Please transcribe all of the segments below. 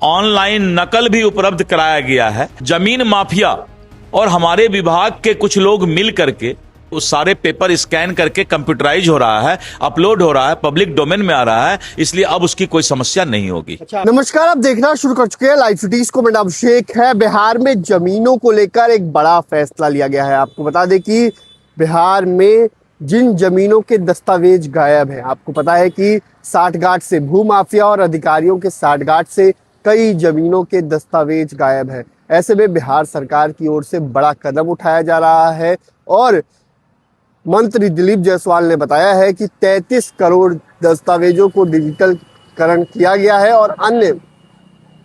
Online नकल भी उपलब्ध कराया गया है। जमीन माफिया और हमारे विभाग के कुछ लोग मिल करके उस सारे पेपर स्कैन करके कंप्यूटराइज हो रहा है, अपलोड हो रहा है, पब्लिक डोमेन में आ रहा है, इसलिए अब उसकी कोई समस्या नहीं होगी। नमस्कार, आप देखना शुरू कर चुके हैं लाइव सिटीज को। मेरा नाम शेख है। बिहार में जमीनों को लेकर एक बड़ा फैसला लिया गया है। आपको बता दें कि बिहार में जिन जमीनों के दस्तावेज गायब हैं, आपको पता है कि साठगांठ से भूमाफिया और अधिकारियों के साठगांठ से कई जमीनों के दस्तावेज गायब हैं। ऐसे में बिहार सरकार की ओर से बड़ा कदम उठाया जा रहा है और मंत्री दिलीप जायसवाल ने बताया है कि 33 करोड़ दस्तावेजों को डिजिटलकरण किया गया है और अन्य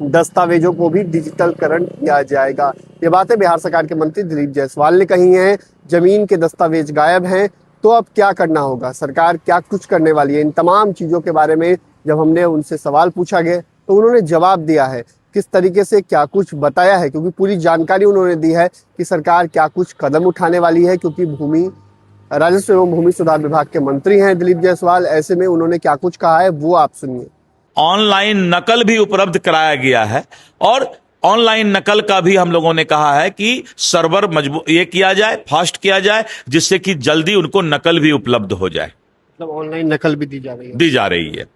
दस्तावेजों को भी डिजिटलकरण किया जाएगा। ये बातें बिहार सरकार के मंत्री दिलीप जायसवाल ने कही हैं। जमीन के दस्तावेज गायब हैं तो अब क्या करना होगा, सरकार क्या कुछ करने वाली है, इन तमाम चीज़ों के बारे में जब हमने उनसे सवाल पूछा गया तो उन्होंने जवाब दिया है। किस तरीके से क्या कुछ बताया है, क्योंकि पूरी जानकारी उन्होंने दी है कि सरकार क्या कुछ कदम उठाने वाली है, क्योंकि राजस्व एवं भूमि सुधार विभाग के मंत्री हैं दिलीप जायसवाल। ऐसे में उन्होंने क्या कुछ कहा है वो आप सुनिए। ऑनलाइन नकल भी उपलब्ध कराया गया है और ऑनलाइन नकल का भी हम लोगों ने कहा है कि सर्वर मजबूत ये किया जाए, फास्ट किया जाए, जिससे कि जल्दी उनको नकल भी उपलब्ध हो जाए। मतलब ऑनलाइन नकल भी दी जा रही है।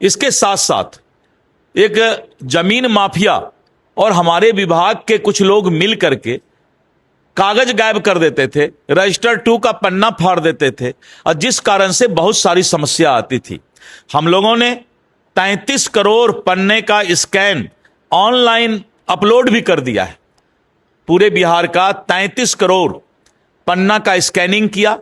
इसके साथ साथ एक जमीन माफिया और हमारे विभाग के कुछ लोग मिल करके कागज गायब कर देते थे, रजिस्टर 2 का पन्ना फाड़ देते थे और जिस कारण से बहुत सारी समस्या आती थी। हम लोगों ने 33 करोड़ पन्ने का स्कैन ऑनलाइन अपलोड भी कर दिया है। पूरे बिहार का 33 करोड़ पन्ना का स्कैनिंग किया,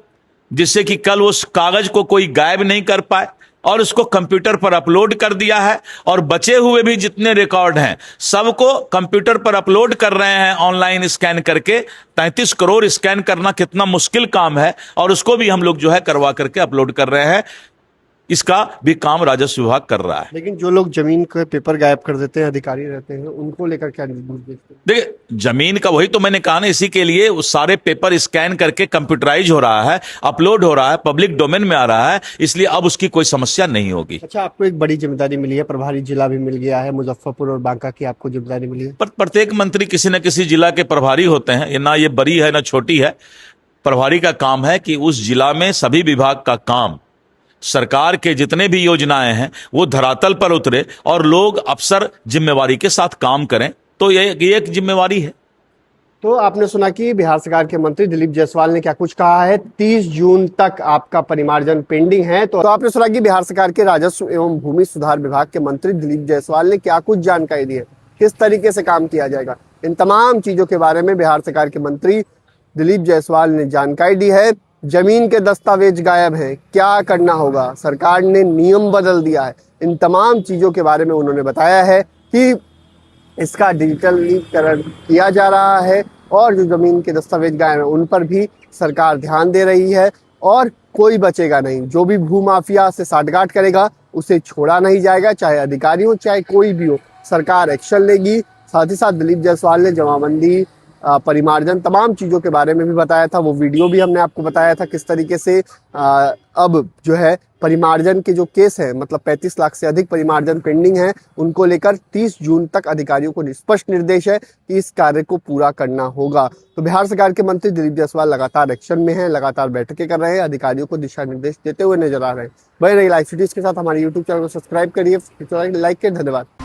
जिससे कि कल उस कागज को कोई गायब नहीं कर पाए और उसको कंप्यूटर पर अपलोड कर दिया है। और बचे हुए भी जितने रिकॉर्ड हैं सबको कंप्यूटर पर अपलोड कर रहे हैं ऑनलाइन स्कैन करके। 33 करोड़ स्कैन करना कितना मुश्किल काम है और उसको भी हम लोग जो है करवा करके अपलोड कर रहे हैं। इसका भी काम राजस्व विभाग कर रहा है। लेकिन जो लोग जमीन के पेपर गायब कर देते हैं, अधिकारी रहते हैं, उनको लेकर क्या निर्देश देते हैं? देखिए, जमीन का वही तो मैंने कहा ना, इसी के लिए उस सारे पेपर स्कैन करके कंप्यूटराइज हो रहा है, अपलोड हो रहा है, पब्लिक डोमेन में आ रहा है, इसलिए अब उसकी कोई समस्या नहीं होगी। अच्छा, आपको एक बड़ी जिम्मेदारी मिली है, प्रभारी जिला भी मिल गया है, मुजफ्फरपुर और बांका की आपको जिम्मेदारी मिली है। पर प्रत्येक मंत्री किसी न किसी जिला के प्रभारी होते हैं, ये ना ये बड़ी है ना छोटी है। प्रभारी का काम है कि उस जिला में सभी विभाग का काम, सरकार के जितने भी योजनाएं हैं वो धरातल पर उतरे और लोग अफसर जिम्मेवारी के साथ काम करें, तो ये एक जिम्मेवारी है। तो आपने सुना कि बिहार सरकार के मंत्री दिलीप जायसवाल ने क्या कुछ कहा है। 30 जून तक आपका परिमार्जन पेंडिंग है। तो आपने सुना कि बिहार सरकार के राजस्व एवं भूमि सुधार विभाग के मंत्री दिलीप जायसवाल ने क्या कुछ जानकारी दी है, किस तरीके से काम किया जाएगा, इन तमाम चीजों के बारे में बिहार सरकार के मंत्री दिलीप जायसवाल ने जानकारी दी है। जमीन के दस्तावेज गायब हैं, क्या करना होगा, सरकार ने नियम बदल दिया है, इन तमाम चीज़ों के बारे में उन्होंने बताया है कि इसका डिजिटलीकरण किया जा रहा है और जो जमीन के दस्तावेज गायब हैं उन पर भी सरकार ध्यान दे रही है और कोई बचेगा नहीं। जो भी भूमाफिया से साठगांठ करेगा उसे छोड़ा नहीं जाएगा, चाहे अधिकारी हो चाहे कोई भी हो, सरकार एक्शन लेगी। साथ ही साथ दिलीप जायसवाल ने जमाबंदी, परिमार्जन, तमाम चीज़ों के बारे में भी बताया था। वो वीडियो भी हमने आपको बताया था किस तरीके से अब जो है परिमार्जन के जो केस है, मतलब 35 लाख से अधिक परिमार्जन पेंडिंग है, उनको लेकर 30 जून तक अधिकारियों को स्पष्ट निर्देश है कि इस कार्य को पूरा करना होगा। तो बिहार सरकार के मंत्री दिलीप जायसवाल लगातार एक्शन में हैं, लगातार बैठकें कर रहे हैं, अधिकारियों को दिशा निर्देश देते हुए नजर आ रहे हैं। बने रहिए लाइव सिटीज के साथ। हमारे यूट्यूब चैनल को सब्सक्राइब करिए, लाइक करिए। धन्यवाद।